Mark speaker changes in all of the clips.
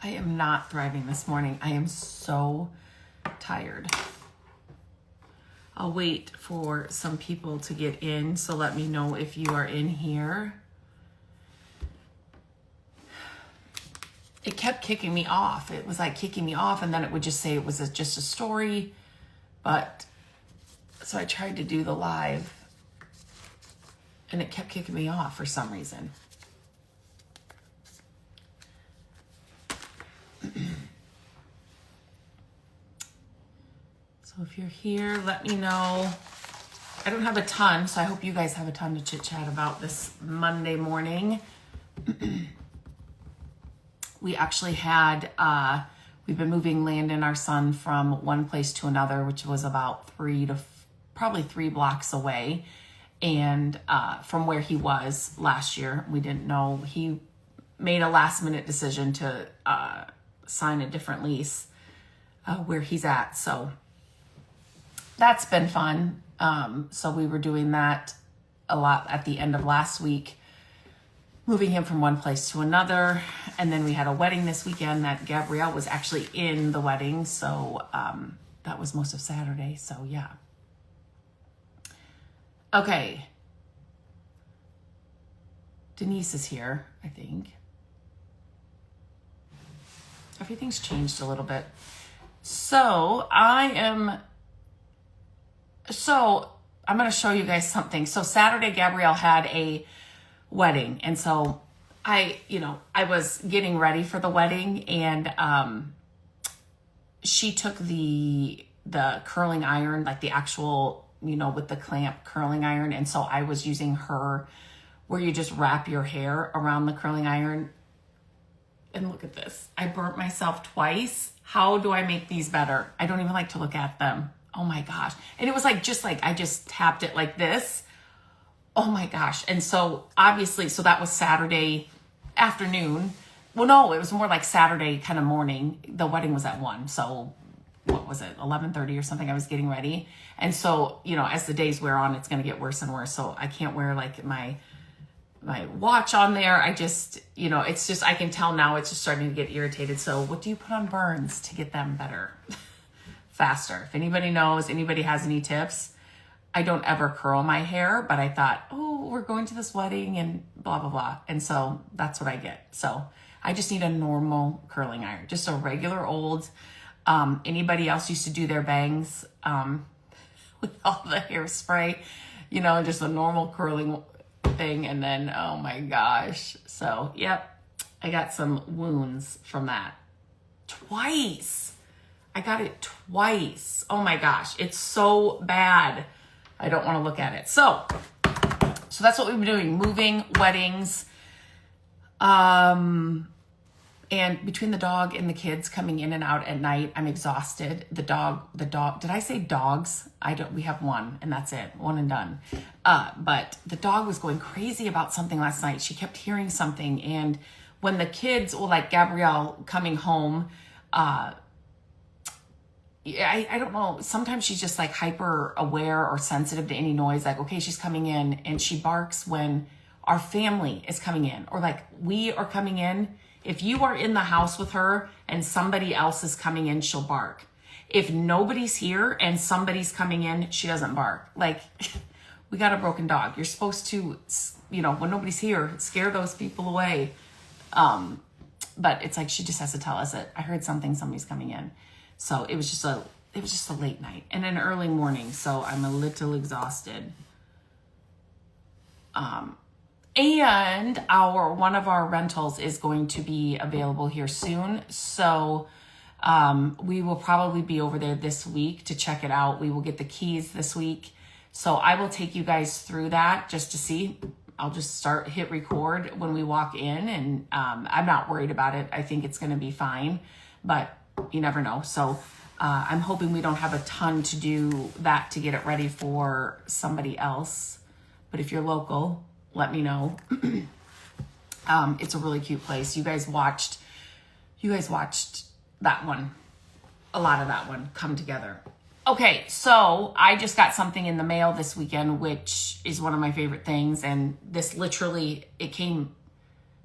Speaker 1: I am not thriving this morning. I am so tired. I'll wait for some people to get in, so let me know if you are in here. It kept kicking me off. It was like kicking me off, and then it would just say it was just a story. But so I tried to do the live, and it kept kicking me off for some reason. So if you're here, let me know. I don't have a ton, so I hope you guys have a ton to chit chat about this Monday morning. We actually had, we've been moving Landon, our son, from one place to another, which was about probably 3 blocks away. And from where he was last year, we didn't know. He made a last minute decision to sign a different lease where he's at. So that's been fun. So we were doing that a lot at the end of last week, moving him from one place to another. And then we had a wedding this weekend that Gabrielle was actually in the wedding. So that was most of Saturday. So yeah. Okay. Denise is here, I think. Everything's changed a little bit. So I'm going to show you guys something. So Saturday, Gabrielle had a wedding. And so I was getting ready for the wedding, and she took the curling iron, like the actual, with the clamp curling iron. And so I was using her where you just wrap your hair around the curling iron. And look at this. I burnt myself twice. How do I make these better? I don't even like to look at them. Oh my gosh. And it was I just tapped it like this. Oh my gosh. And so obviously, so that was Saturday afternoon. Well, no, it was more like Saturday kind of morning. The wedding was at 1. So what was it? 11:30 or something. I was getting ready. And so, as the days wear on, it's going to get worse and worse. So I can't wear like my watch on there. I just, it's just, I can tell now it's just starting to get irritated. So what do you put on burns to get them better? Faster? If anybody knows, anybody has any tips. I don't ever curl my hair, but I thought, oh, we're going to this wedding and blah, blah, blah. And so that's what I get. So I just need a normal curling iron, just a regular old, anybody else used to do their bangs with all the hairspray, just a normal curling thing. And then, oh my gosh. So, yep, I got some wounds from that. Twice. I got it twice. Oh my gosh. It's so bad. I don't want to look at it. So that's what we've been doing. Moving, weddings. And between the dog and the kids coming in and out at night, I'm exhausted. The dog, did I say dogs? We have one and that's it. One and done. But the dog was going crazy about something last night. She kept hearing something. And when the kids, like Gabrielle coming home, I don't know. Sometimes she's just like hyper aware or sensitive to any noise. Like, okay, she's coming in, and she barks when our family is coming in, or like we are coming in. If you are in the house with her and somebody else is coming in, she'll bark. If nobody's here and somebody's coming in, she doesn't bark. Like, we got a broken dog. You're supposed to, when nobody's here, scare those people away. But it's like, she just has to tell us that I heard somebody's coming in. So it was just a late night and an early morning. So I'm a little exhausted. And one of our rentals is going to be available here soon. So we will probably be over there this week to check it out. We will get the keys this week. So I will take you guys through that just to see. I'll just hit record when we walk in, and I'm not worried about it. I think it's going to be fine, but you never know. So I'm hoping we don't have a ton to do that to get it ready for somebody else. But if you're local, let me know. It's a really cute place. You guys watched that one, a lot of that one come together. Okay, so I just got something in the mail this weekend, which is one of my favorite things. And this literally, it came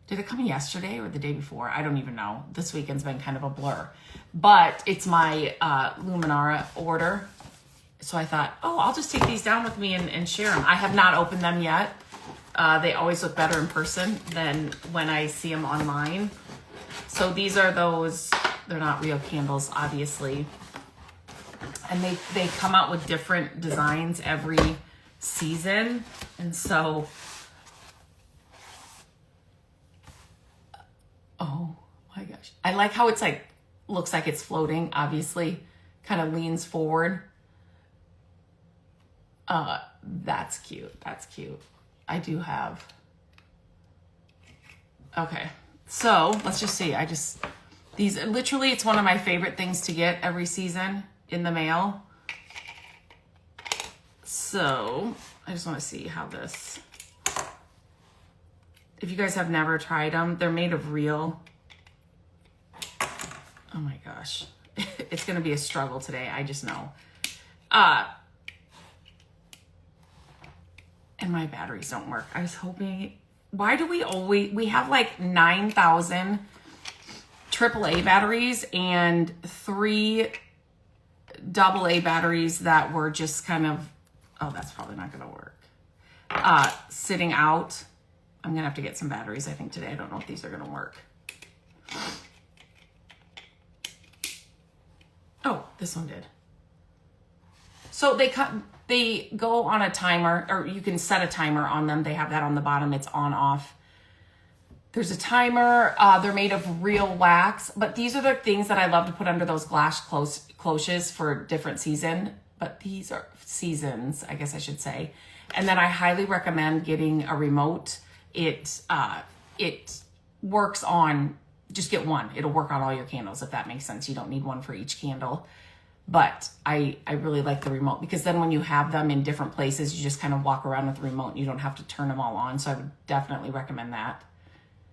Speaker 1: Did it come yesterday or the day before? I don't even know. This weekend's been kind of a blur. But it's my Luminara order. So I thought, oh, I'll just take these down with me and share them. I have not opened them yet. They always look better in person than when I see them online. So these are those, they're not real candles, obviously. And they come out with different designs every season. And so, oh my gosh. I like how it's like, looks like it's floating, obviously. Kind of leans forward. That's cute. That's cute. I do have. Okay. So let's just see. These literally, it's one of my favorite things to get every season in the mail. So I just want to see how this, if you guys have never tried them, they're made of real. Oh my gosh. It's going to be a struggle today. I just know. And my batteries don't work. I was hoping, why do we have like 9,000 AAA batteries and 3 AA batteries that were just kind of, oh, that's probably not going to work. Sitting out. I'm going to have to get some batteries, I think, today. I don't know if these are going to work. Oh, this one did. So they go on a timer, or you can set a timer on them. They have that on the bottom. It's on off. There's a timer. They're made of real wax, but these are the things that I love to put under those glass cloches for different season. But these are seasons, I guess I should say. And then I highly recommend getting a remote. It works on, just get one. It'll work on all your candles, if that makes sense. You don't need one for each candle. But I really like the remote, because then when you have them in different places, you just kind of walk around with the remote and you don't have to turn them all on. So I would definitely recommend that.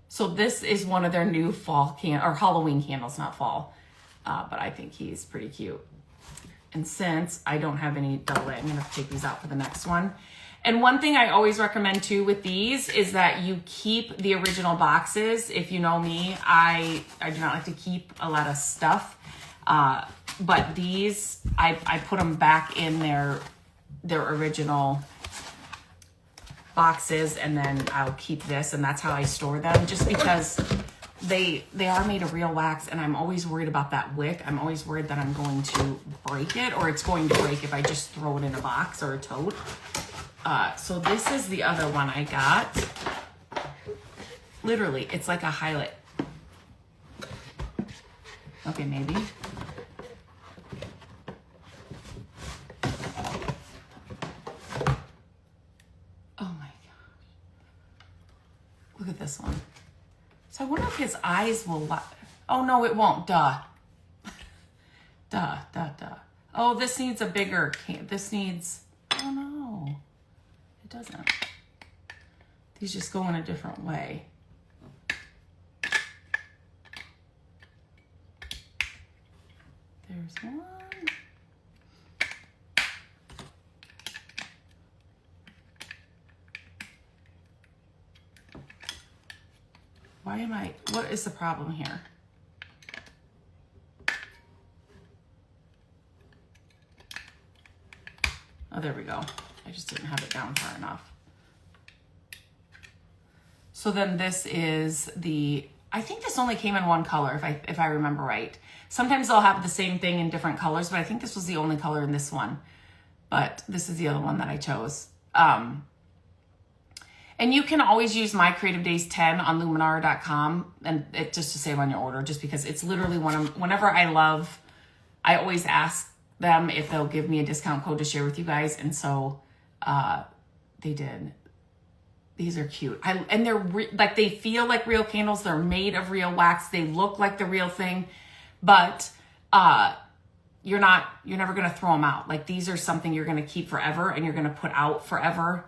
Speaker 1: So this is one of their new fall or Halloween candles, not fall. But I think he's pretty cute. And since I don't have any AA, I'm going to take these out for the next one. And one thing I always recommend too with these is that you keep the original boxes. If you know me, I do not like to keep a lot of stuff. But these, I put them back in their original boxes, and then I'll keep this, and that's how I store them, just because they are made of real wax, and I'm always worried about that wick. I'm always worried that I'm going to break it, or it's going to break if I just throw it in a box or a tote. So this is the other one I got. Literally, it's like a highlight. Okay, maybe. Look at this one. So I wonder if his eyes will, oh no, it won't, duh. Duh. Oh, this needs a bigger can, this needs, oh no, it doesn't. These just go in a different way. There's one. What is the problem here? Oh, there we go. I just didn't have it down far enough. So then this is I think this only came in one color, if I remember right. Sometimes they'll have the same thing in different colors, but I think this was the only color in this one. But this is the other one that I chose. And you can always use My Creative Days 10 on Luminara.com, and it just to save on your order, just because it's literally whenever I always ask them if they'll give me a discount code to share with you guys. And so they did. These are cute. And they're they feel like real candles. They're made of real wax. They look like the real thing, but you're never going to throw them out. Like, these are something you're going to keep forever, and you're going to put out forever.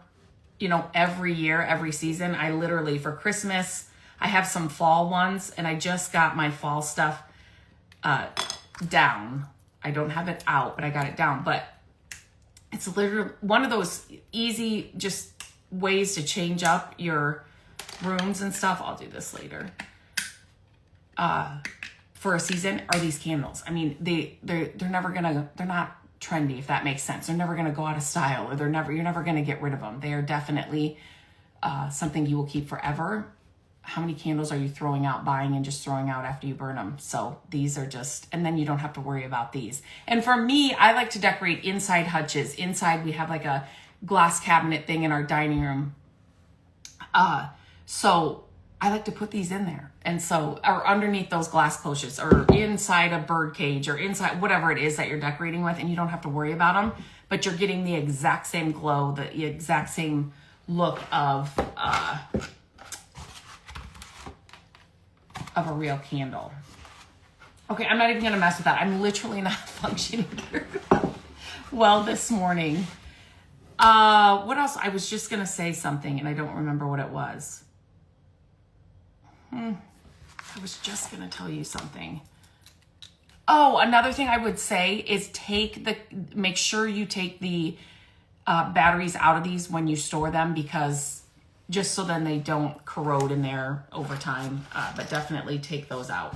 Speaker 1: You know, every year, every season. I literally, for Christmas, I have some fall ones, and I just got my fall stuff down. I don't have it out, but I got it down. But it's literally one of those easy just ways to change up your rooms and stuff, I'll do this later, for a season are these candles. I mean, they're not trendy, if that makes sense. They're never gonna go out of style, or you're never gonna get rid of them. They are definitely something you will keep forever. How many candles are you throwing out, buying and just throwing out after you burn them? So these are just, and then you don't have to worry about these. And for me, I like to decorate inside hutches. Inside we have like a glass cabinet thing in our dining room. So I like to put these in there. And so, or underneath those glass cloches, or inside a bird cage, or inside whatever it is that you're decorating with, and you don't have to worry about them, but you're getting the exact same glow, the exact same look of a real candle. Okay, I'm not even gonna mess with that. I'm literally not functioning very well this morning. What else? I was just gonna say something and I don't remember what it was. I was just gonna tell you something. Oh, another thing I would say is make sure you take the batteries out of these when you store them, because just so then they don't corrode in there over time, but definitely take those out.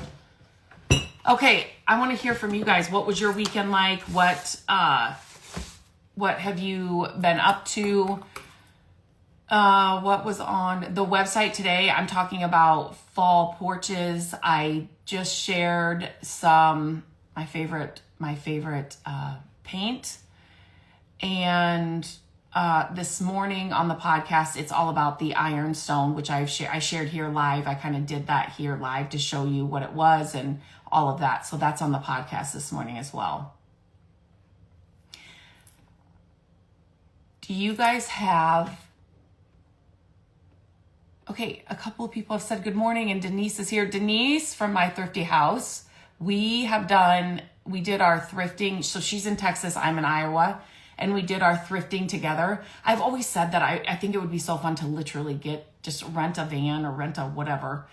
Speaker 1: Okay, I want to hear from you guys. What was your weekend like? What have you been up to? What was on the website today? I'm talking about fall porches. I just shared my favorite paint. And this morning on the podcast, it's all about the ironstone, which I shared here live. I kind of did that here live to show you what it was and all of that. So that's on the podcast this morning as well. Do you guys have... Okay, a couple of people have said good morning, and Denise is here. Denise from My Thrifty House. We did our thrifting. So she's in Texas, I'm in Iowa, and we did our thrifting together. I've always said that I think it would be so fun to literally just rent a van or rent a whatever,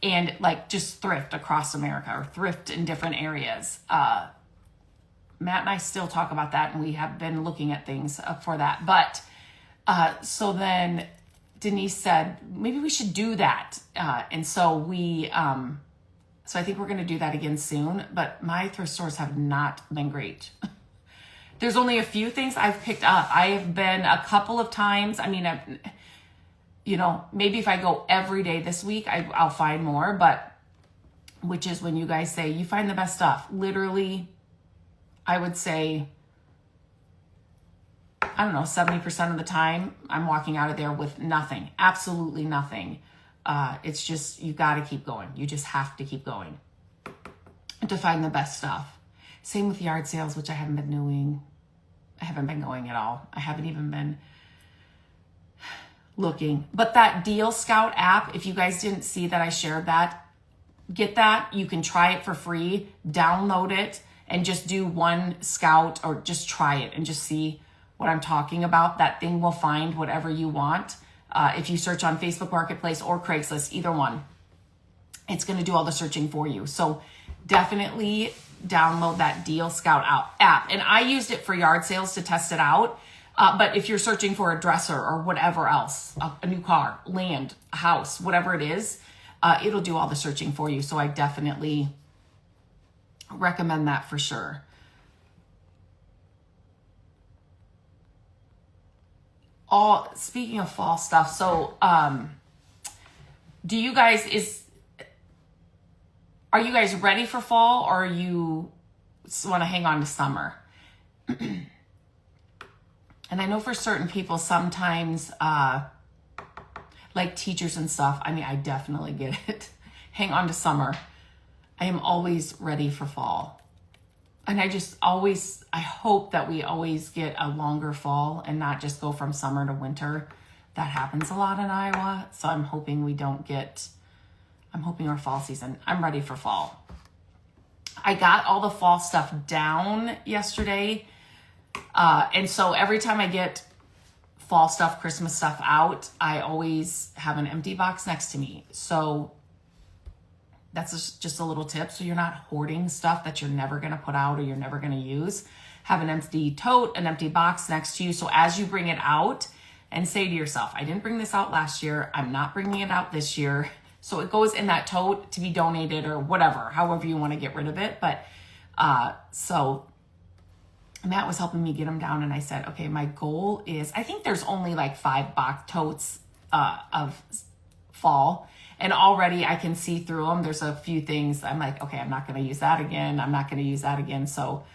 Speaker 1: and like just thrift across America, or thrift in different areas. Matt and I still talk about that, and we have been looking at things for that. But so then Denise said, maybe we should do that. And so so I think we're going to do that again soon, but my thrift stores have not been great. There's only a few things I've picked up. I have been a couple of times. I mean, maybe if I go every day this week, I'll find more, but which is when you guys say you find the best stuff. Literally, I would say, I don't know, 70% of the time I'm walking out of there with nothing, absolutely nothing. It's just, you got to keep going. You just have to keep going to find the best stuff. Same with yard sales, which I haven't been doing. I haven't been going at all. I haven't even been looking. But that Deal Scout app, if you guys didn't see that I shared that, get that. You can try it for free, download it, and just do one scout, or just try it and just see what I'm talking about. That thing will find whatever you want. If you search on Facebook Marketplace or Craigslist, either one, it's going to do all the searching for you. So definitely download that Deal Scout app. And I used it for yard sales to test it out. But if you're searching for a dresser or whatever else, a new car, land, a house, whatever it is, it'll do all the searching for you. So I definitely recommend that for sure. Speaking of fall stuff, so do you guys, are you guys ready for fall, or you want to hang on to summer? And I know for certain people sometimes, like teachers and stuff, I mean, I definitely get it. Hang on to summer. I am always ready for fall. And I hope that we always get a longer fall and not just go from summer to winter. That happens a lot in Iowa. So I'm hoping our fall season, I'm ready for fall. I got all the fall stuff down yesterday. And so every time I get fall stuff, Christmas stuff out, I always have an empty box next to me. So that's just a little tip. So you're not hoarding stuff that you're never going to put out or you're never going to use. Have an empty tote, an empty box next to you. So as you bring it out, and say to yourself, I didn't bring this out last year. I'm not bringing it out this year. So it goes in that tote to be donated or whatever, however you want to get rid of it. But so Matt was helping me get them down, and I said, okay, my goal is, I think there's only like 5 box totes of fall, and already I can see through them. There's a few things I'm like, okay, I'm not going to use that again. I'm not going to use that again. So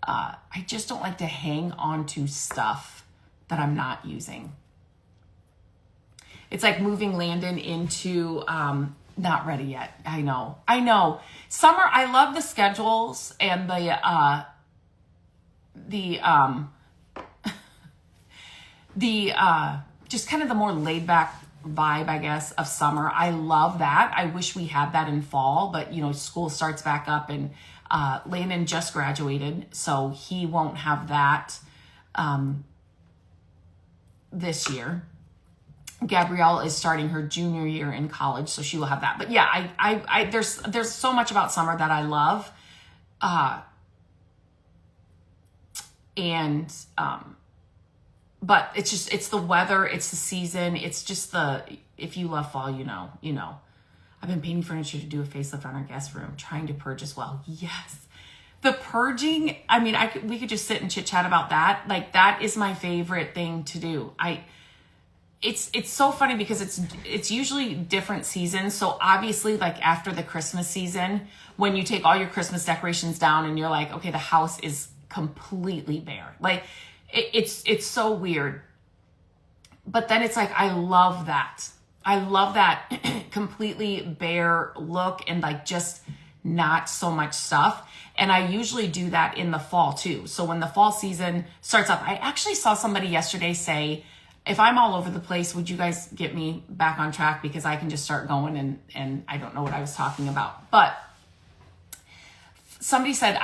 Speaker 1: I just don't like to hang on to stuff that I'm not using. It's like moving Landon into, not ready yet. I know. Summer, I love the schedules and just kind of the more laid back vibe, I guess, of summer. I love that. I wish we had that in fall, but school starts back up, and Landon just graduated, so he won't have that this year. Gabrielle is starting her junior year in college, so she will have that. But yeah, I there's so much about summer that I love. But it's the weather, it's the season, it's just if you love fall, you know. I've been painting furniture to do a facelift on our guest room, trying to purge as well. Yes. The purging, I mean, we could just sit and chit chat about that. Like, that is my favorite thing to do. It's so funny because it's usually different seasons. So obviously, like after the Christmas season, when you take all your Christmas decorations down and you're like, okay, the house is completely bare. Like it's so weird. But then it's like, I love that completely bare look and like just not so much stuff. And I usually do that in the fall too. So when the fall season starts up, I actually saw somebody yesterday say, if I'm all over the place, would you guys get me back on track? Because I can just start going and I don't know what I was talking about. But somebody said,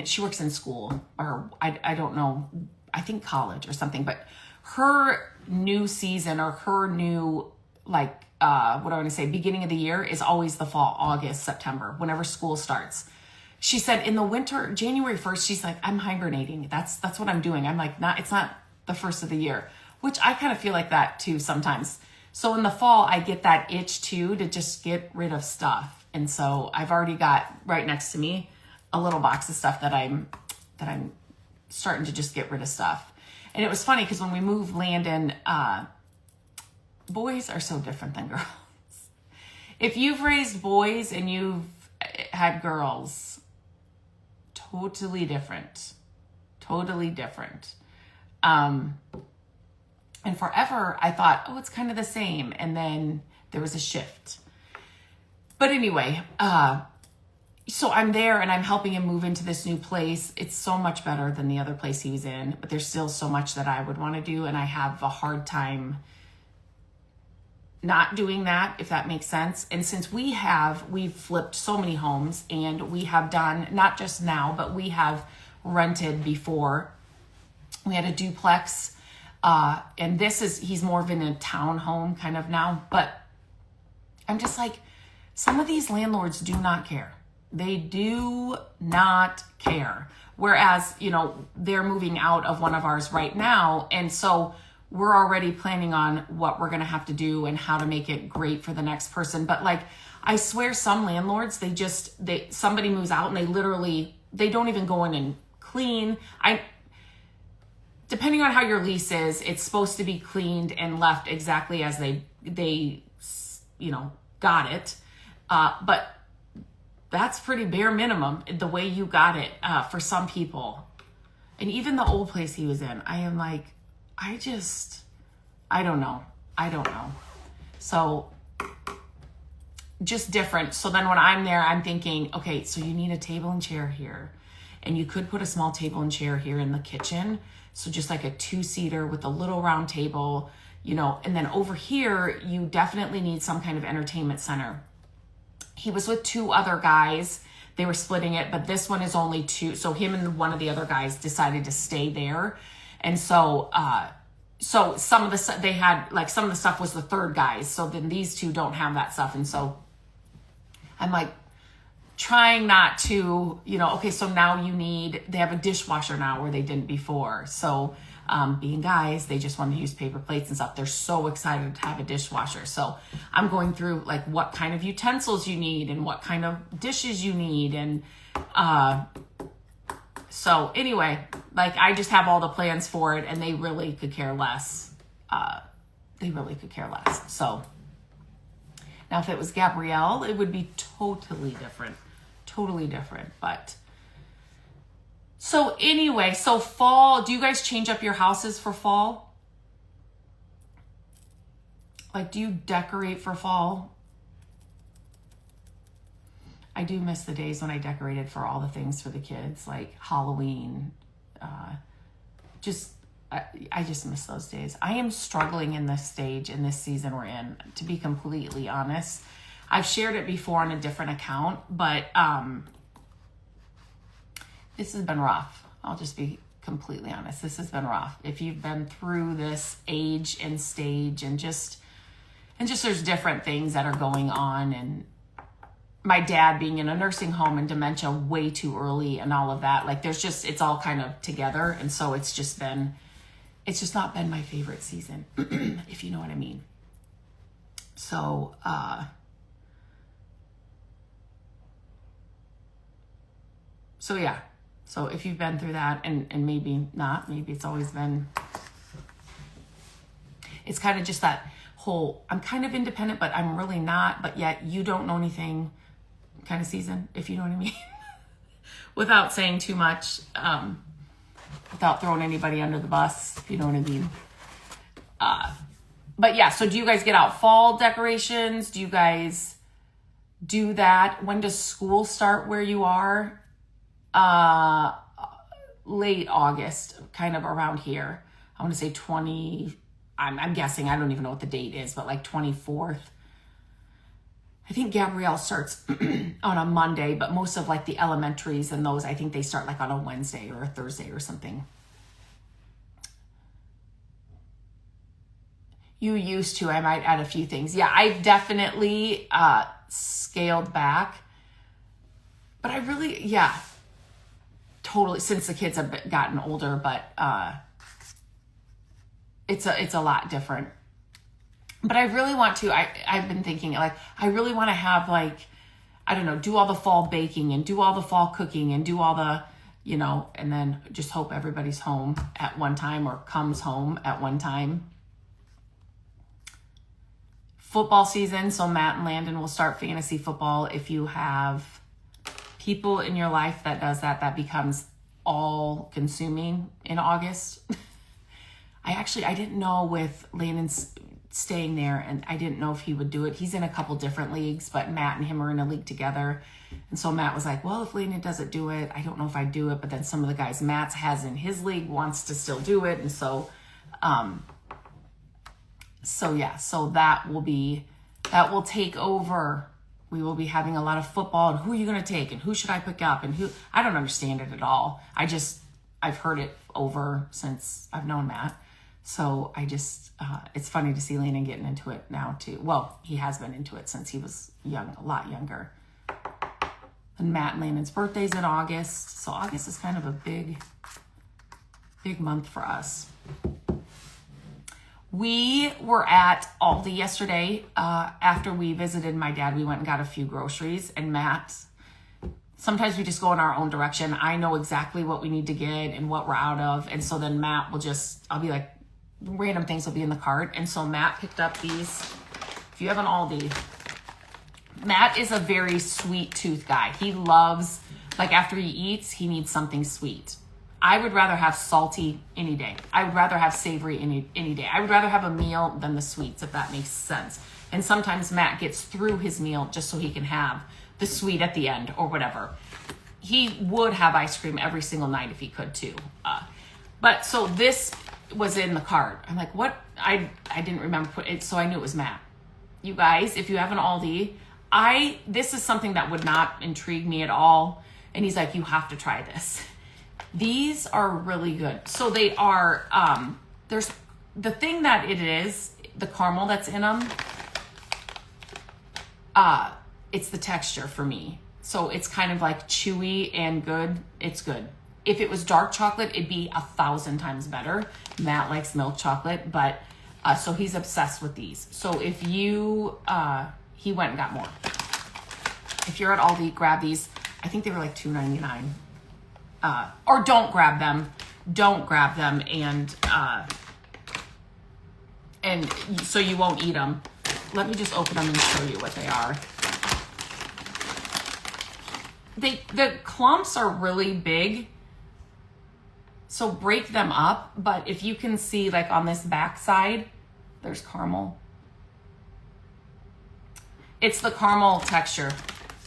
Speaker 1: she works in school, or I don't know, I think college or something, but her new season or her new, like, what do I want to say, beginning of the year is always the fall, August, September, whenever school starts. She said in the winter, January 1st, she's like, I'm hibernating. That's what I'm doing. I'm like, it's not the first of the year, which I kind of feel like that too sometimes. So in the fall, I get that itch too to just get rid of stuff. And so I've already got right next to me a little box of stuff that I'm starting to just get rid of stuff. And it was funny because when we moved Landon, boys are so different than girls. If you've raised boys and you've had girls, totally different. And forever I thought, it's kind of the same. And then there was a shift. But anyway, so I'm there and I'm helping him move into this new place. It's so much better than the other place he was in, but there's still so much that I would want to do. And I have a hard time not doing that, if that makes sense. And since we've flipped so many homes, and we have done, not just now, but we have rented before. We had a duplex, and he's more of in a town home kind of now, but I'm just like, some of these landlords do not care. They do not care. Whereas, they're moving out of one of ours right now. And so we're already planning on what we're going to have to do and how to make it great for the next person. But like, I swear some landlords, somebody moves out and they don't even go in and clean. Depending on how your lease is, it's supposed to be cleaned and left exactly as they got it. But that's pretty bare minimum, the way you got it, for some people. And even the old place he was in, I am like, I don't know. So just different. So then when I'm there, I'm thinking, okay, so you need a table and chair here. And you could put a small table and chair here in the kitchen. So just like a 2-seater with a little round table, and then over here, you definitely need some kind of entertainment center. He was with 2 other guys. They were splitting it, but this one is only 2. So him and one of the other guys decided to stay there. And so some of the stuff they had, like some of the stuff was the third guys. So then these 2 don't have that stuff. And so I'm like trying not to, okay, so now they have a dishwasher now where they didn't before. So being guys, they just want to use paper plates and stuff. They're so excited to have a dishwasher. So I'm going through like what kind of utensils you need and what kind of dishes you need. And so anyway, like I just have all the plans for it, and they really could care less. So now if it was Gabrielle, it would be totally different. But so anyway, so fall, do you guys change up your houses for fall? Like, do you decorate for fall? I do miss the days when I decorated for all the things for the kids, like Halloween. I just miss those days. I am struggling in this stage, in this season we're in, to be completely honest. I've shared it before on a different account, but this has been rough. I'll just be completely honest. This has been rough. If you've been through this age and stage and just there's different things that are going on, and my dad being in a nursing home and dementia way too early and all of that, like it's all kind of together. And so it's just not been my favorite season, if you know what I mean. So, so yeah. So if you've been through that, and maybe not, maybe it's always been, it's kind of just that whole, I'm kind of independent, but I'm really not, but yet you don't know anything kind of season, if you know what I mean, without saying too much, without throwing anybody under the bus, if you know what I mean. But yeah, so do you guys get out fall decorations? Do you guys do that? When does school start where you are? Late August, kind of around here. I want to say 20, I'm guessing, I don't even know what the date is, but like 24th. I think Gabrielle starts on a Monday, but most of like the elementaries and those, I think they start like on a Wednesday or a Thursday or something. You used to, I might add a few things. Yeah, I've definitely scaled back, but I really, yeah, totally, since the kids have gotten older, but it's a lot different. But I really want to, I've been thinking, like, I really want to have, like, I don't know, do all the fall baking and do all the fall cooking and do all the, you know, and then just hope everybody's home at one time or comes home at one time. Football season, so Matt and Landon will start fantasy football. If you have people in your life that does that, that becomes all consuming in August. I didn't know with Landon's staying there, and I didn't know if he would do it. He's in a couple different leagues, but Matt and him are in a league together. And so Matt was like, well, if Landon doesn't do it, I don't know if I'd do it. But then some of the guys Matt has in his league wants to still do it. And so, so that will take over. We will be having a lot of football, and who are you going to take, and who should I pick up, and who, I don't understand it at all. I've heard it over since I've known Matt. So it's funny to see Landon getting into it now too. Well, he has been into it since he was young, a lot younger. And Matt and Landon's birthday's in August. So August is kind of a big month for us. We were at Aldi yesterday. After we visited my dad, we went and got a few groceries. And Matt, sometimes we just go in our own direction. I know exactly what we need to get and what we're out of. And so then Matt will I'll be like, random things will be in the cart. And so Matt picked up these. If you have an Aldi, Matt is a very sweet tooth guy. He loves, like after he eats, he needs something sweet. I would rather have salty any day. I would rather have savory any day. I would rather have a meal than the sweets, if that makes sense. And sometimes Matt gets through his meal just so he can have the sweet at the end or whatever. He would have ice cream every single night if he could too. But so this was in the cart. I'm like, what? I didn't remember it, so I knew it was Matt. You guys, if you have an Aldi, this is something that would not intrigue me at all. And he's like, you have to try this. These are really good. So they are, there's the thing that it is, the caramel that's in them, it's the texture for me. So it's kind of like chewy and good. It's good. if it was dark chocolate, it'd be 1,000 times better. Matt likes milk chocolate, but so he's obsessed with these. So if you, he went and got more. If you're at Aldi, grab these. I think they were like $2.99. Or don't grab them. Don't grab them, and so you won't eat them. Let me just open them and show you what they are. The clumps are really big, so break them up. But if you can see, like on this back side, there's caramel. It's the caramel texture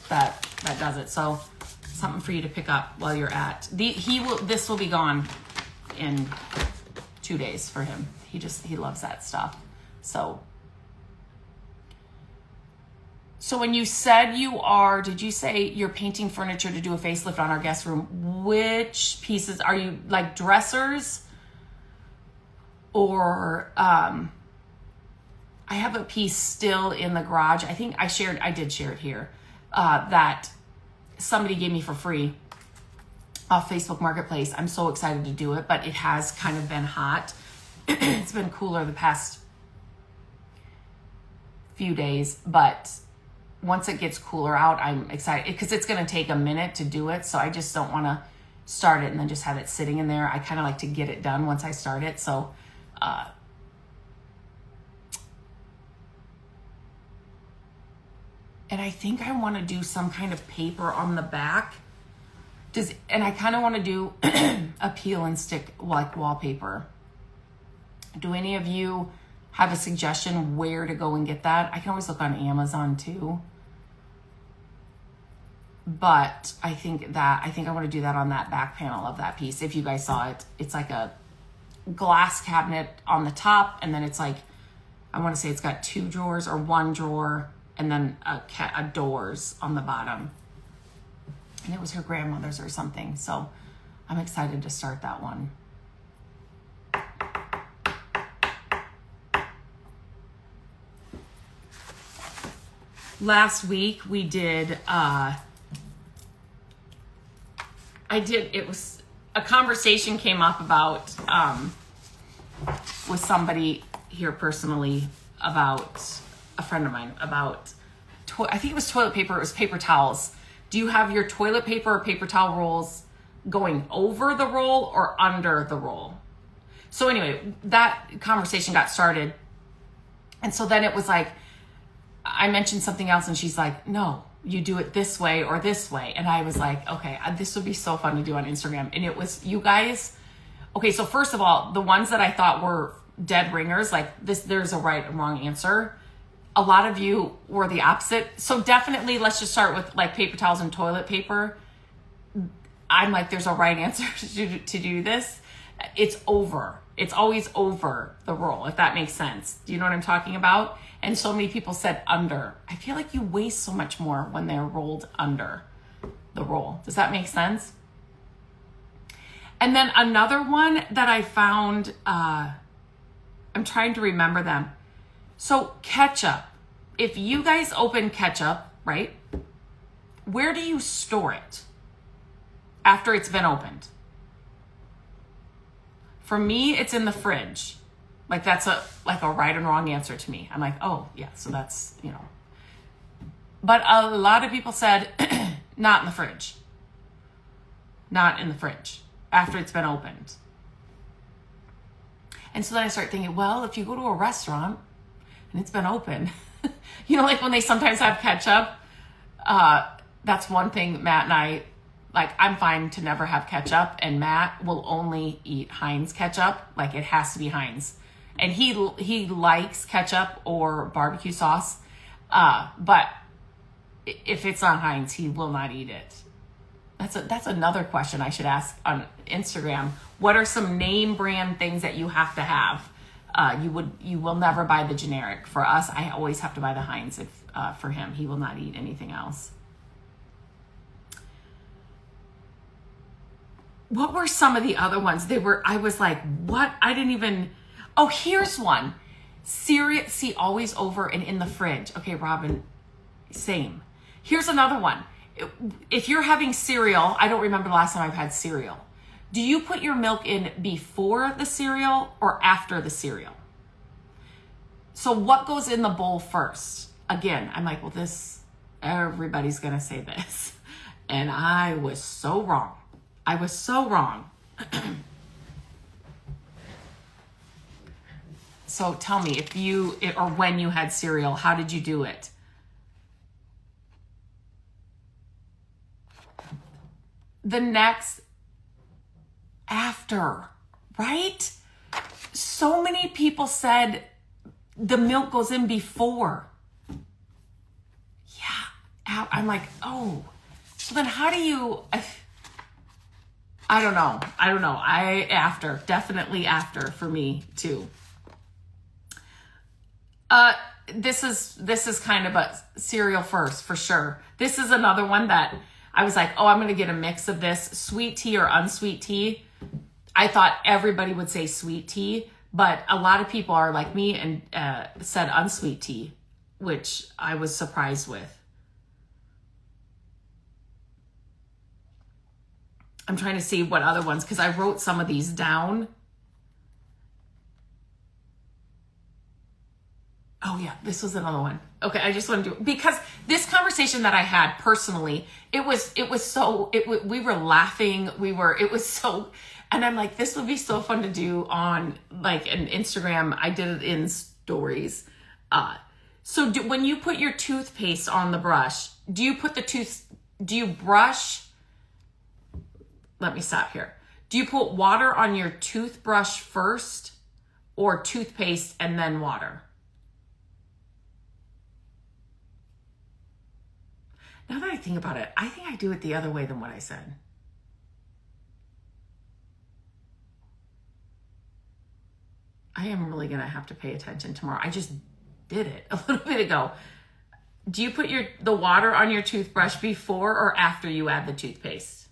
Speaker 1: that does it. So something for you to pick up while you're at this will be gone in 2 days for him. He loves that stuff. So when you said did you say you're painting furniture to do a facelift on our guest room? Which pieces are you, like dressers? Or I have a piece still in the garage. I think I did share it here, that somebody gave me for free off Facebook Marketplace. I'm so excited to do it, but it has kind of been hot. It's been cooler the past few days, but once it gets cooler out, I'm excited because it's going to take a minute to do it. So I just don't want to start it and then just have it sitting in there. I kind of like to get it done once I start it. So, and I think I want to do some kind of paper on the back. And I kind of want to do a peel and stick like wallpaper. Do any of you have a suggestion where to go and get that? I can always look on Amazon too. But I think I want to do that on that back panel of that piece. If you guys saw it, it's like a glass cabinet on the top, and then it's like, I want to say it's got 2 drawers or 1 drawer, and then a doors on the bottom. And it was her grandmother's or something. So I'm excited to start that one. Last week we did, it was a conversation came up about, with somebody here personally about a friend of mine about, I think it was toilet paper, it was paper towels. Do you have your toilet paper or paper towel rolls going over the roll or under the roll? So anyway, that conversation got started. And so then it was like, I mentioned something else and she's like, no, you do it this way or this way. And I was like, okay, this would be so fun to do on Instagram. And it was, you guys, okay, so first of all, the ones that I thought were dead ringers, like this, there's a right and wrong answer. A lot of you were the opposite. So definitely let's just start with like paper towels and toilet paper. I'm like, there's a right answer to do this. It's over. It's always over the roll, if that makes sense. Do you know what I'm talking about? And so many people said under. I feel like you waste so much more when they're rolled under the roll. Does that make sense? And then another one that I found, I'm trying to remember them. So ketchup, if you guys open ketchup, right? Where do you store it after it's been opened? For me, it's in the fridge. Like that's a right and wrong answer to me. I'm like, oh yeah, so that's, you know. But a lot of people said not in the fridge. Not in the fridge after it's been opened. And so then I start thinking, well, if you go to a restaurant and it's been open, you know, like when they sometimes have ketchup, that's one thing Matt and I, like I'm fine to never have ketchup, and Matt will only eat Heinz ketchup. Like it has to be Heinz. And he likes ketchup or barbecue sauce, but if it's on Heinz, he will not eat it. That's another question I should ask on Instagram. What are some name brand things that you have to have? You will never buy the generic. For us, I always have to buy the Heinz. For him, he will not eat anything else. What were some of the other ones? I was like, what? I didn't even. Oh, here's one. Cereal, see, always over and in the fridge. Okay, Robin, same. Here's another one. If you're having cereal, I don't remember the last time I've had cereal, Do you put your milk in before the cereal or after the cereal? So what goes in the bowl first? Again, I'm like, well, everybody's going to say this. And I was so wrong. I was so wrong. So tell me or when you had cereal, how did you do it? The next after, right? So many people said the milk goes in before. Yeah. I'm like, oh, so then how do you, I don't know. Definitely after for me too. This is kind of a cereal first for sure. This is another one that I was like, oh, I'm going to get a mix of this sweet tea or unsweet tea. I thought everybody would say sweet tea, but a lot of people are like me and said unsweet tea, which I was surprised with. I'm trying to see what other ones, because I wrote some of these down. Oh yeah, this was another one. Okay, I just want to do, because this conversation that I had personally, we were laughing, it was so, and I'm like, this would be so fun to do on like an Instagram. I did it in stories. So when you put your toothpaste on the brush, do you brush? Let me stop here. Do you put water on your toothbrush first or toothpaste and then water? Now that I think about it, I think I do it the other way than what I said. I am really going to have to pay attention tomorrow. I just did it a little bit ago. Do you put the water on your toothbrush before or after you add the toothpaste?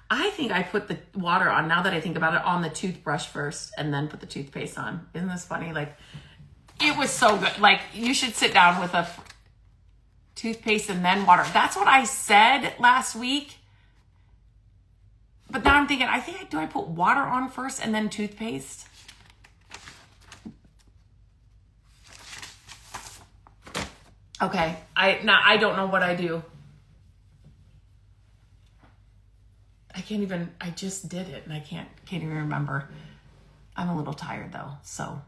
Speaker 1: I think I put the water on, now that I think about it, on the toothbrush first and then put the toothpaste on. Isn't this funny? Like, it was so good. Like, you should sit down with a toothpaste and then water. That's what I said last week. But now I'm thinking, do I put water on first and then toothpaste? Okay. I don't know what I do. I just did it and I can't even remember. I'm a little tired though, so.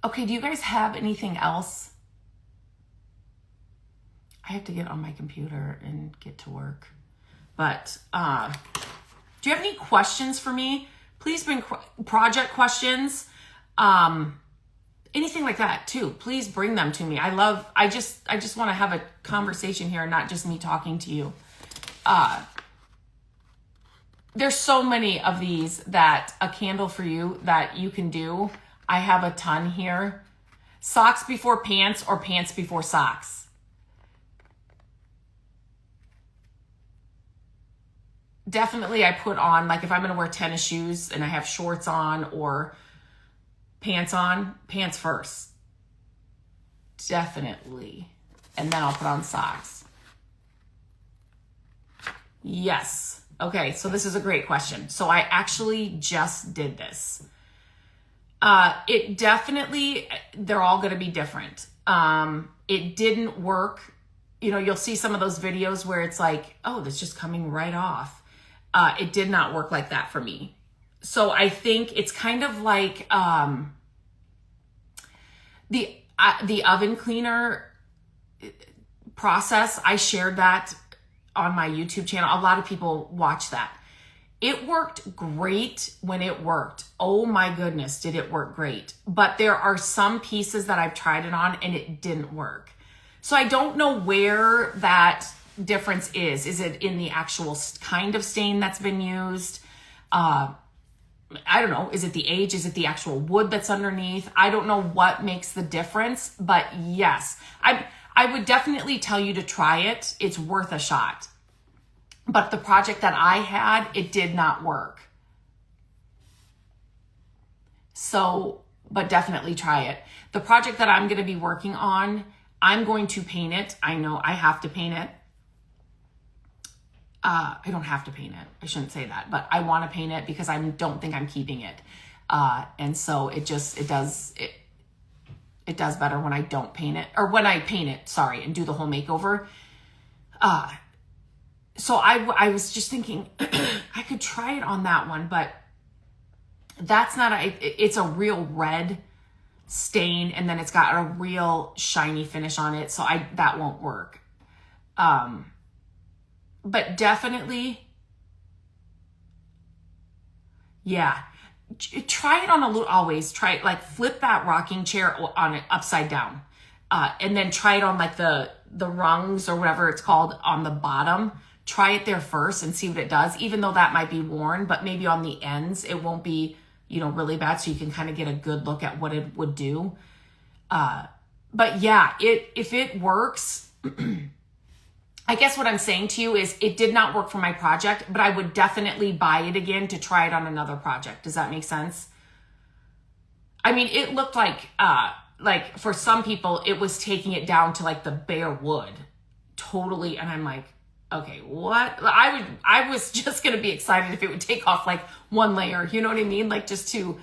Speaker 1: Okay, do you guys have anything else? I have to get on my computer and get to work. But do you have any questions for me? Please bring project questions. Anything like that too. Please bring them to me. I just want to have a conversation here, not just me talking to you. There's so many of these that a candle for you that you can do. I have a ton here. Socks before pants or pants before socks. Definitely I put on, like if I'm going to wear tennis shoes and I have shorts on or pants on, pants first. Definitely. And then I'll put on socks. Yes. Okay, so this is a great question. So I actually just did this. It definitely, they're all going to be different. It didn't work. You know, you'll see some of those videos where it's like, oh, that's just coming right off. It did not work like that for me. So I think it's kind of like the oven cleaner process. I shared that on my YouTube channel. A lot of people watch that. It worked great when it worked. Oh my goodness, did it work great. But there are some pieces that I've tried it on and it didn't work. So I don't know where that difference is. Is it in the actual kind of stain that's been used? I don't know. Is it the age? Is it the actual wood that's underneath? I don't know what makes the difference, but yes, I would definitely tell you to try it. It's worth a shot. But the project that I had, it did not work. So, but definitely try it. The project that I'm going to be working on, I'm going to paint it. I know I have to paint it. I don't have to paint it. I shouldn't say that, but I want to paint it because I don't think I'm keeping it. And so it does better when I don't paint it, or when I paint it, sorry, and do the whole makeover. So I was just thinking I could try it on that one, but that's not it's a real red stain, and then it's got a real shiny finish on it. So that won't work. But definitely, yeah, try it on a little, always try it, like flip that rocking chair on it upside down. And then try it on like the rungs or whatever it's called on the bottom. Try it there first and see what it does, even though that might be worn, but maybe on the ends, it won't be, really bad. So you can kind of get a good look at what it would do. But yeah, if it works, I guess what I'm saying to you is it did not work for my project, but I would definitely buy it again to try it on another project. Does that make sense? I mean, it looked like for some people, it was taking it down to like the bare wood totally. And I'm like, okay, what? I was just going to be excited if it would take off like one layer, you know what I mean? Like just to,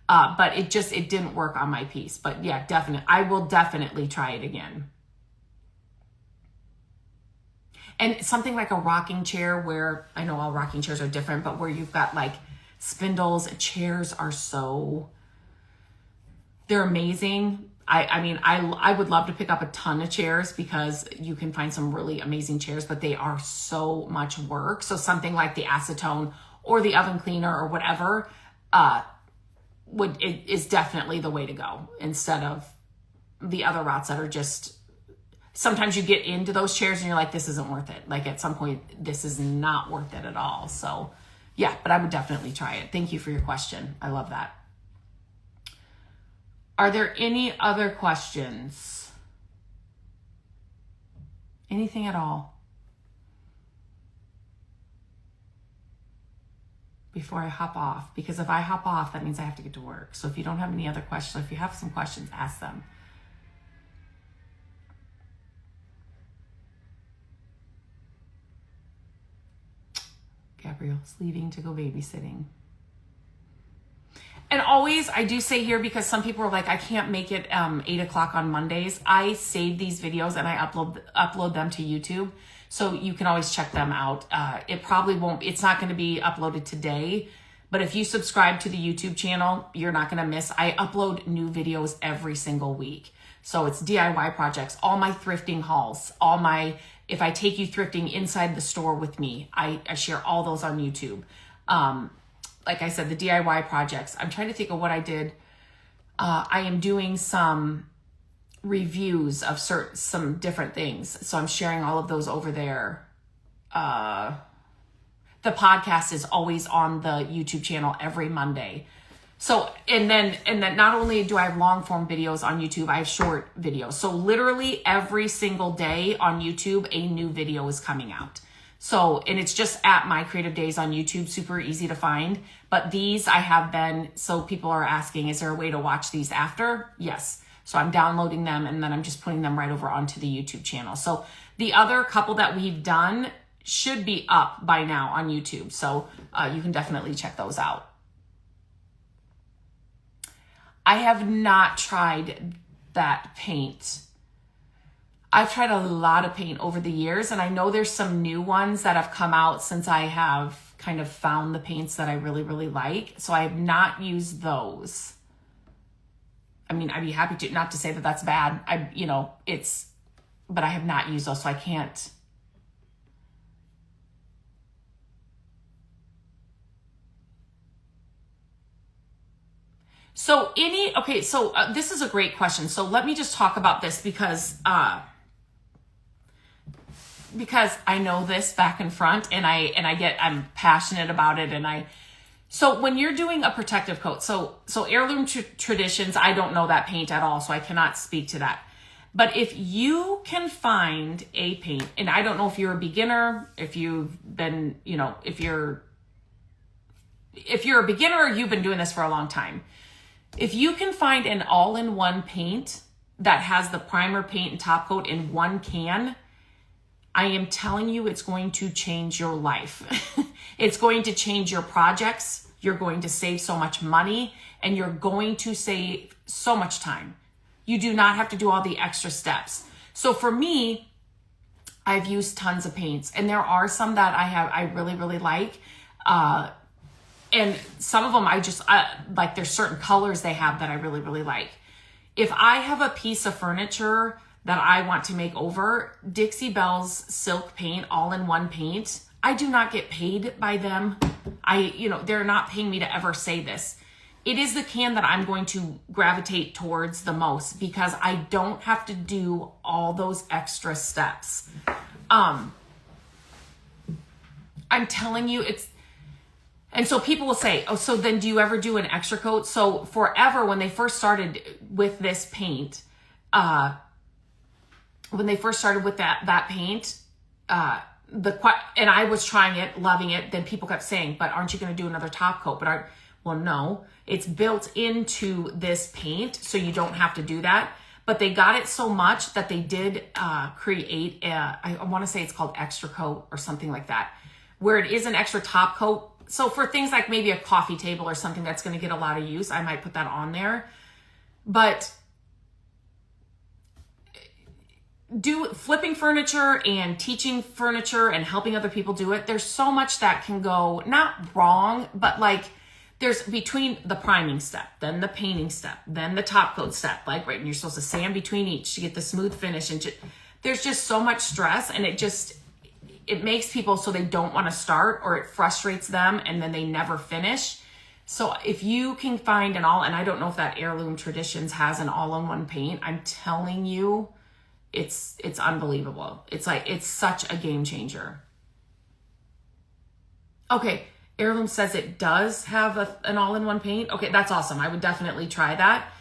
Speaker 1: but it didn't work on my piece. But yeah, definitely, I will definitely try it again. And something like a rocking chair, where I know all rocking chairs are different, but where you've got like spindles, chairs are they're amazing. I mean, I would love to pick up a ton of chairs because you can find some really amazing chairs, but they are so much work. So something like the acetone or the oven cleaner or whatever is definitely the way to go, instead of the other routes that are just, sometimes you get into those chairs and you're like, this isn't worth it. Like at some point, this is not worth it at all. So yeah, but I would definitely try it. Thank you for your question. I love that. Are there any other questions? Anything at all? Before I hop off, because if I hop off, that means I have to get to work. So if you don't have any other questions, if you have some questions, ask them. Gabrielle's leaving to go babysitting. And always, I do say here, because some people are like, I can't make it 8 o'clock on Mondays. I save these videos and I upload them to YouTube. So you can always check them out. It's not going to be uploaded today, but if you subscribe to the YouTube channel, you're not going to miss. I upload new videos every single week. So it's DIY projects, all my thrifting hauls, if I take you thrifting inside the store with me, I share all those on YouTube. Like I said, the DIY projects. I'm trying to think of what I did. I am doing some reviews of some different things. So I'm sharing all of those over there. The podcast is always on the YouTube channel every Monday. So, and then not only do I have long form videos on YouTube, I have short videos. So literally every single day on YouTube, a new video is coming out. So, and it's just at My Creative Days on YouTube, super easy to find. But these I have been, so people are asking, is there a way to watch these after? Yes. So I'm downloading them and then I'm just putting them right over onto the YouTube channel. So the other couple that we've done should be up by now on YouTube. So you can definitely check those out. I have not tried that paint. I've tried a lot of paint over the years, and I know there's some new ones that have come out since I have kind of found the paints that I really, really like. So I have not used those. I mean, I'd be happy to, not to say that that's bad. But I have not used those, so I can't. So this is a great question. So let me just talk about this because I know this back and front, and I'm passionate about it. So when you're doing a protective coat, so Heirloom Traditions, I don't know that paint at all, so I cannot speak to that. But if you can find a paint, and I don't know if you're a beginner, if you've been, if you're a beginner or you've been doing this for a long time, if you can find an all-in-one paint that has the primer, paint, and top coat in one can, I am telling you, it's going to change your life. It's going to change your projects. You're going to save so much money, and you're going to save so much time. You do not have to do all the extra steps. So for me, I've used tons of paints, and there are some that I really, really like. And some of them I just, like there's certain colors they have that I really, really like. If I have a piece of furniture that I want to make over, Dixie Belle's silk paint, all-in-one paint, I do not get paid by them. They're not paying me to ever say this. It is the can that I'm going to gravitate towards the most because I don't have to do all those extra steps. I'm telling you, and so people will say, oh, so then do you ever do an extra coat? So forever, when they first started with this paint, that paint, and I was trying it, loving it, then people kept saying, but aren't you going to do another top coat? Well, no, it's built into this paint, so you don't have to do that. But they got it so much that they did create, I want to say it's called extra coat or something like that, where it is an extra top coat. So for things like maybe a coffee table or something that's going to get a lot of use, I might put that on there. But flipping furniture and teaching furniture and helping other people do it, there's so much that can go not wrong, but like there's between the priming step, then the painting step, then the top coat step, like right, and you're supposed to sand between each to get the smooth finish, and there's just so much stress, and it makes people so they don't want to start, or it frustrates them and then they never finish. So if you can find and I don't know if that Heirloom Traditions has an all-in-one paint, I'm telling you, it's unbelievable. It's such a game changer. Okay, Heirloom says it does have an all-in-one paint. Okay, that's awesome. I would definitely try that.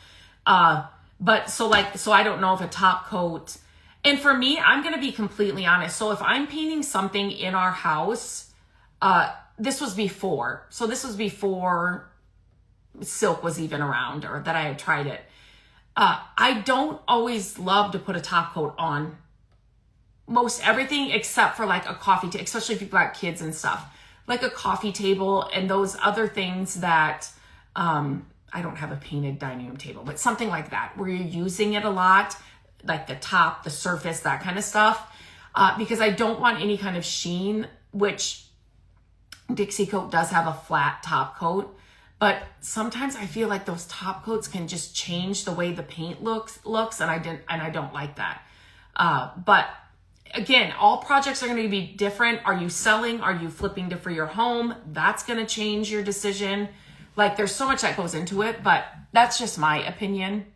Speaker 1: But so I don't know if a top coat, and for me, I'm going to be completely honest. So if I'm painting something in our house, this was before silk was even around, or that I had tried it. I don't always love to put a top coat on most everything except for like a coffee table, especially if you've got kids and stuff, like a coffee table and those other things that, I don't have a painted dining room table, but something like that where you're using it a lot, like the top, the surface, that kind of stuff, because I don't want any kind of sheen, which Dixie Coat does have a flat top coat. But sometimes I feel like those top coats can just change the way the paint looks, and I don't like that. But again, all projects are going to be different. Are you selling? Are you flipping for your home? That's going to change your decision. Like there's so much that goes into it, but that's just my opinion.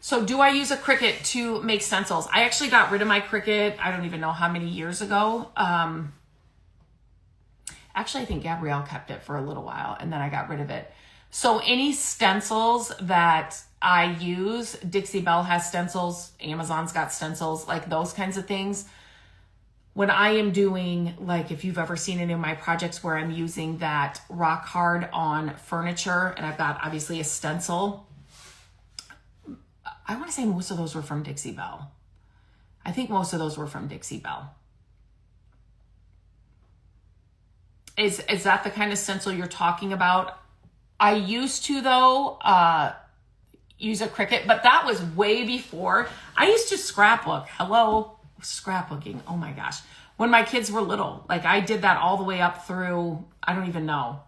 Speaker 1: So do I use a Cricut to make stencils? I actually got rid of my Cricut, I don't even know how many years ago. Actually, I think Gabrielle kept it for a little while and then I got rid of it. So any stencils that I use, Dixie Belle has stencils, Amazon's got stencils, like those kinds of things. When I am doing, like if you've ever seen any of my projects where I'm using that rock hard on furniture and I've got obviously a stencil, I want to say most of those were from Dixie Belle. I think most of those were from Dixie Belle. Is that the kind of stencil you're talking about? I used to, though, use a Cricut, but that was way before. I used to scrapbook. Hello, scrapbooking. Oh my gosh. When my kids were little, like I did that all the way up through, I don't even know.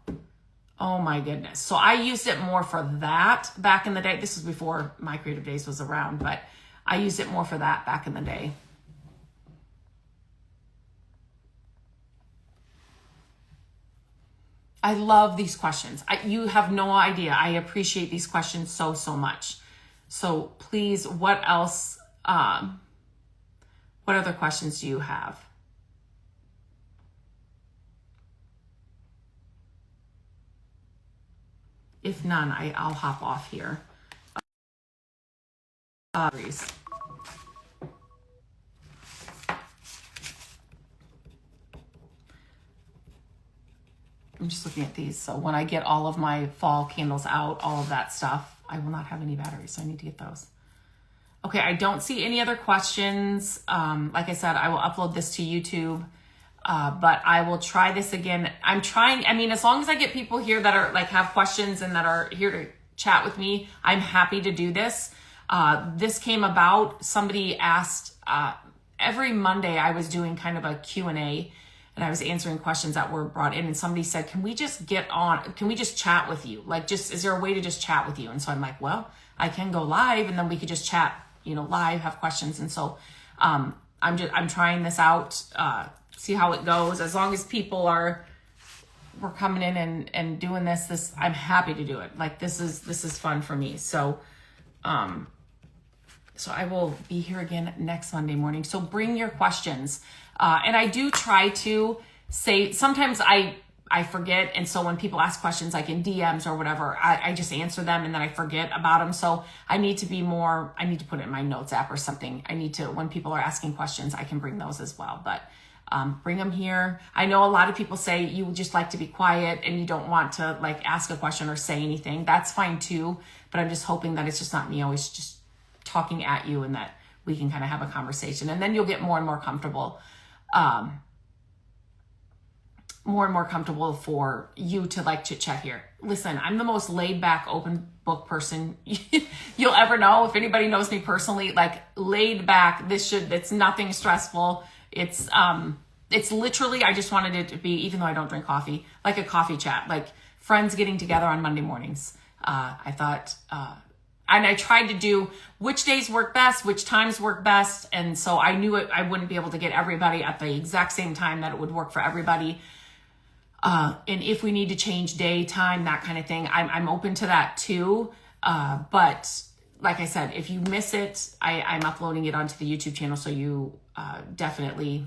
Speaker 1: Oh my goodness. So I used it more for that back in the day. This was before My Creative Days was around, but I used it more for that back in the day. I love these questions. You have no idea. I appreciate these questions so, so much. So please, what else, what other questions do you have? If none, I'll hop off here. I'm just looking at these. So when I get all of my fall candles out, all of that stuff, I will not have any batteries, so I need to get those. Okay, I don't see any other questions. Like I said, I will upload this to YouTube, but I will try this again. I'm trying, I mean, as long as I get people here that are like have questions and that are here to chat with me, I'm happy to do this. This came about, somebody asked, every Monday I was doing kind of a Q&A, and I was answering questions that were brought in, and somebody said, can we just get on, can we just chat with you? Like, just, is there a way to just chat with you? And so I'm like, well, I can go live and then we could just chat, you know, live, have questions. And so, I'm trying this out, see how it goes. As long as people we're coming in and doing this, I'm happy to do it. Like, this is fun for me. So, so I will be here again next Monday morning. So bring your questions. And I do try to say, sometimes I forget. And so when people ask questions like in DMs or whatever, I just answer them and then I forget about them. So I need to put it in my notes app or something. When people are asking questions, I can bring those as well. But bring them here. I know a lot of people say you just like to be quiet and you don't want to like ask a question or say anything. That's fine too. But I'm just hoping that it's just not me always just talking at you and that we can kind of have a conversation, and then you'll get more and more comfortable for you to like chit chat here. Listen, I'm the most laid back, open book person you'll ever know. If anybody knows me personally, like laid back, it's nothing stressful. It's literally, I just wanted it to be, even though I don't drink coffee, like a coffee chat, like friends getting together on Monday mornings. I thought, and I tried to do which days work best, which times work best. And so I knew I wouldn't be able to get everybody at the exact same time that it would work for everybody. And if we need to change day, time, that kind of thing, I'm open to that too. But like I said, if you miss it, I'm uploading it onto the YouTube channel. So you definitely,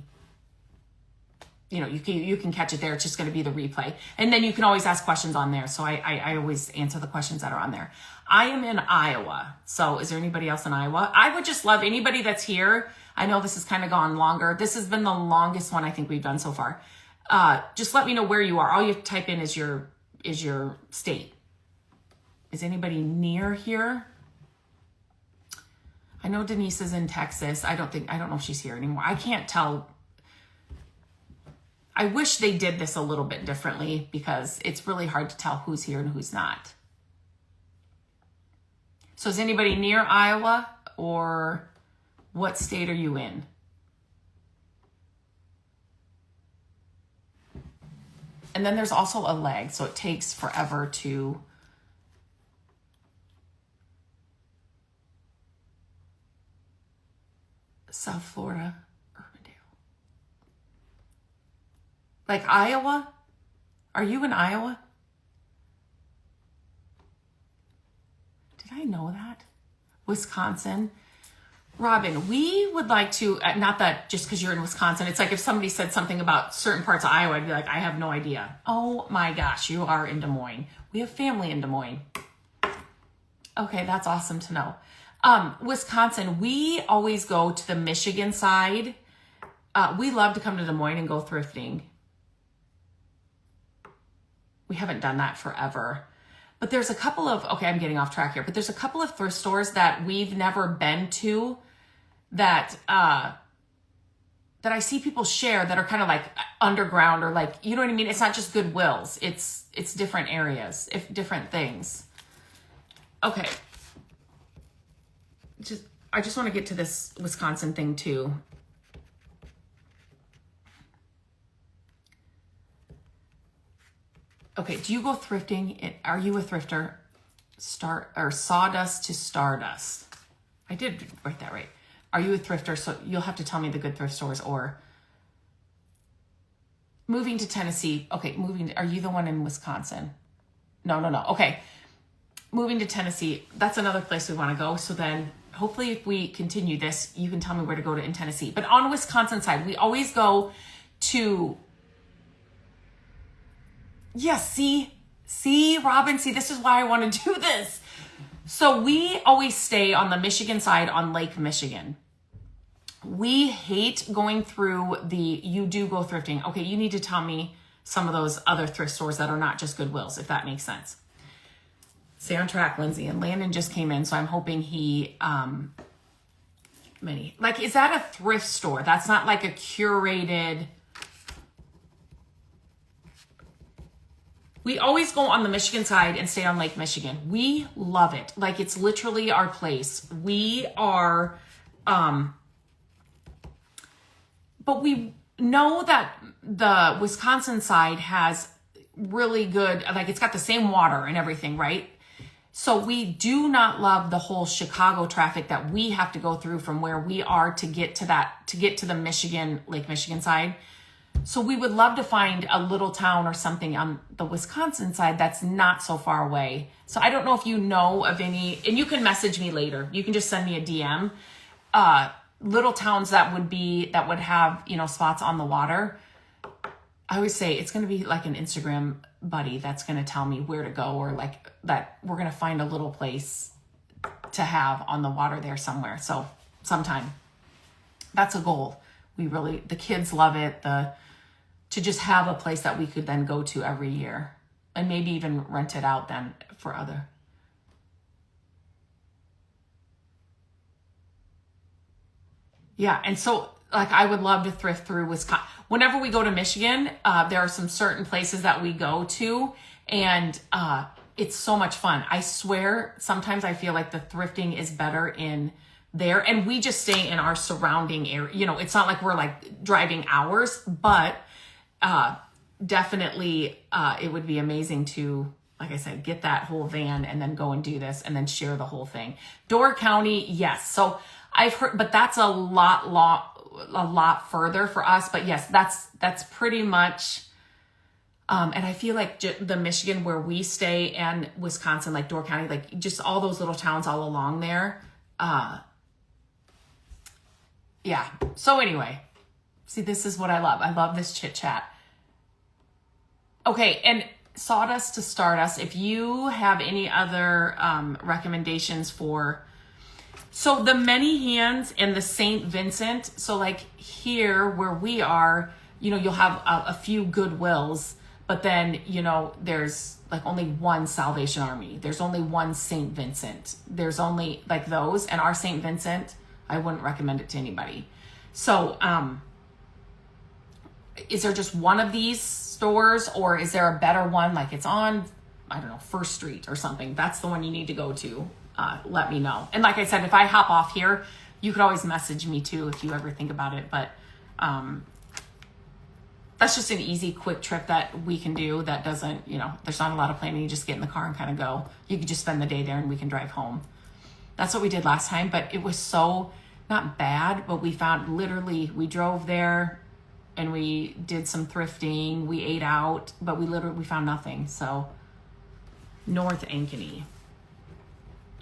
Speaker 1: you know, you can catch it there. It's just going to be the replay. And then you can always ask questions on there. So I always answer the questions that are on there. I am in Iowa. So is there anybody else in Iowa? I would just love anybody that's here. I know this has kind of gone longer. This has been the longest one I think we've done so far. Just let me know where you are. All you have to type in is your state. Is anybody near here? I know Denise is in Texas. I don't know if she's here anymore. I can't tell. I wish they did this a little bit differently because it's really hard to tell who's here and who's not. So is anybody near Iowa, or what state are you in? And then there's also a lag, so it takes forever to South Florida, Urbandale. Like Iowa? Are you in Iowa? Did I know that? Wisconsin. Robin, we would like to, not that just because you're in Wisconsin, it's like if somebody said something about certain parts of Iowa, I'd be like, I have no idea. Oh my gosh, you are in Des Moines. We have family in Des Moines. Okay, that's awesome to know. Wisconsin, we always go to the Michigan side. We love to come to Des Moines and go thrifting. We haven't done that forever. But there's a couple of, okay, I'm getting off track here, but there's a couple of thrift stores that we've never been to that I see people share that are kind of like underground, or like, you know what I mean? It's not just Goodwills. It's different areas, different things. Okay. I just want to get to this Wisconsin thing too. Okay, do you go thrifting? Are you a thrifter? Sawdust to Stardust. I did write that right. Are you a thrifter? So you'll have to tell me the good thrift stores. Or moving to Tennessee. Okay, are you the one in Wisconsin? No. Okay, moving to Tennessee. That's another place we want to go. So then hopefully if we continue this, you can tell me where to go to in Tennessee. But on Wisconsin side, we always go to... Yes, see, Robin, this is why I want to do this. So we always stay on the Michigan side on Lake Michigan. We hate going through you do go thrifting. Okay, you need to tell me some of those other thrift stores that are not just Goodwills, if that makes sense. Stay on track, Lindsay. And Landon just came in, so I'm hoping he, like, is that a thrift store? That's not like a curated. We always go on the Michigan side and stay on Lake Michigan. We love it. Like, it's literally our place. We are, but we know that the Wisconsin side has really good, like, it's got the same water and everything, right? So we do not love the whole Chicago traffic that we have to go through from where we are to get to the Michigan, Lake Michigan side. So we would love to find a little town or something on the Wisconsin side that's not so far away. So I don't know if you know of any, and you can message me later. You can just send me a DM. Little towns that would have, you know, spots on the water. I always say it's going to be like an Instagram buddy that's going to tell me where to go, or like that we're going to find a little place to have on the water there somewhere. So sometime that's a goal. The kids love it. To just have a place that we could then go to every year, and maybe even rent it out then for other. Yeah. And so, like, I would love to thrift through Wisconsin. Whenever we go to Michigan, there are some certain places that we go to, and it's so much fun. I swear, sometimes I feel like the thrifting is better in there, and we just stay in our surrounding area. You know, it's not like we're like driving hours, but definitely it would be amazing to, like I said, get that whole van and then go and do this and then share the whole thing. Door County, yes. So I've heard, but that's a lot further for us. But yes, that's pretty much. And I feel like the Michigan where we stay and Wisconsin, like Door County, like just all those little towns all along there. Yeah. So anyway, see, this is what I love. I love this chit chat. Okay. And Sawdust to Stardust, if you have any other recommendations for, so the Many Hands and the St. Vincent. So like here where we are, you know, you'll have a few Goodwills, but then, you know, there's like only one Salvation Army. There's only one St. Vincent. There's only like those, and our St. Vincent, I wouldn't recommend it to anybody. So, is there just one of these stores, or is there a better one? Like it's on, I don't know, First Street or something. That's the one you need to go to. Let me know. And like I said, if I hop off here, you could always message me too if you ever think about it. But that's just an easy, quick trip that we can do that doesn't, you know, there's not a lot of planning. You just get in the car and kind of go. You could just spend the day there and we can drive home. That's what we did last time, but it was so not bad, but we found literally, we drove there and we did some thrifting. We ate out, but we found nothing. So North Ankeny.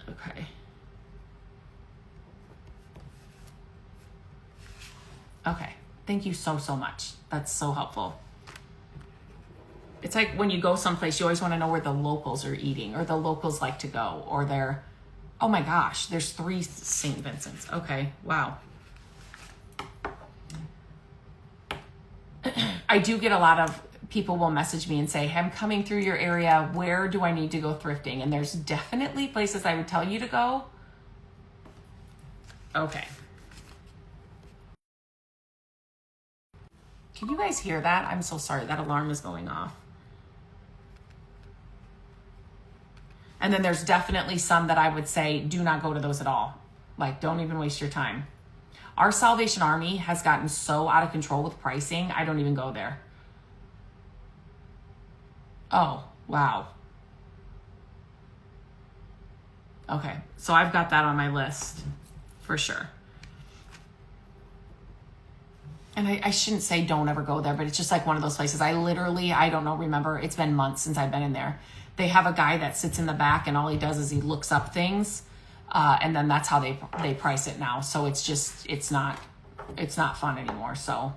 Speaker 1: Okay. Okay. Thank you so much. That's so helpful. It's like when you go someplace, you always want to know where the locals are eating, or the locals like to go, or they're, oh my gosh, there's 3 St. Vincent's. Okay. Wow. I do get a lot of people will message me and say, hey, I'm coming through your area. Where do I need to go thrifting? And there's definitely places I would tell you to go. Okay. Can you guys hear that? I'm so sorry. That alarm is going off. And then there's definitely some that I would say, do not go to those at all. Like, don't even waste your time. Our Salvation Army has gotten so out of control with pricing, I don't even go there. Oh, wow. Okay, so I've got that on my list for sure. And I shouldn't say don't ever go there, but it's just like one of those places. I don't know, remember, it's been months since I've been in there. They have a guy that sits in the back and all he does is he looks up things. And then that's how they price it now. So it's not fun anymore. So,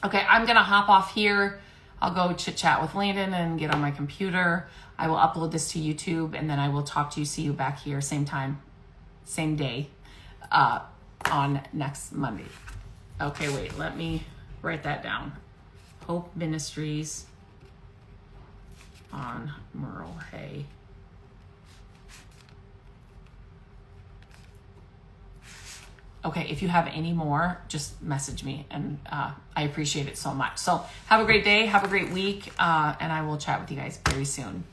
Speaker 1: okay, I'm going to hop off here. I'll go chit chat with Landon and get on my computer. I will upload this to YouTube, and then I will talk to you, see you back here, same time, same day, on next Monday. Okay, wait, let me write that down. Hope Ministries on Merle Hay Okay, if you have any more, just message me, and I appreciate it so much. So have a great day, have a great week, and I will chat with you guys very soon.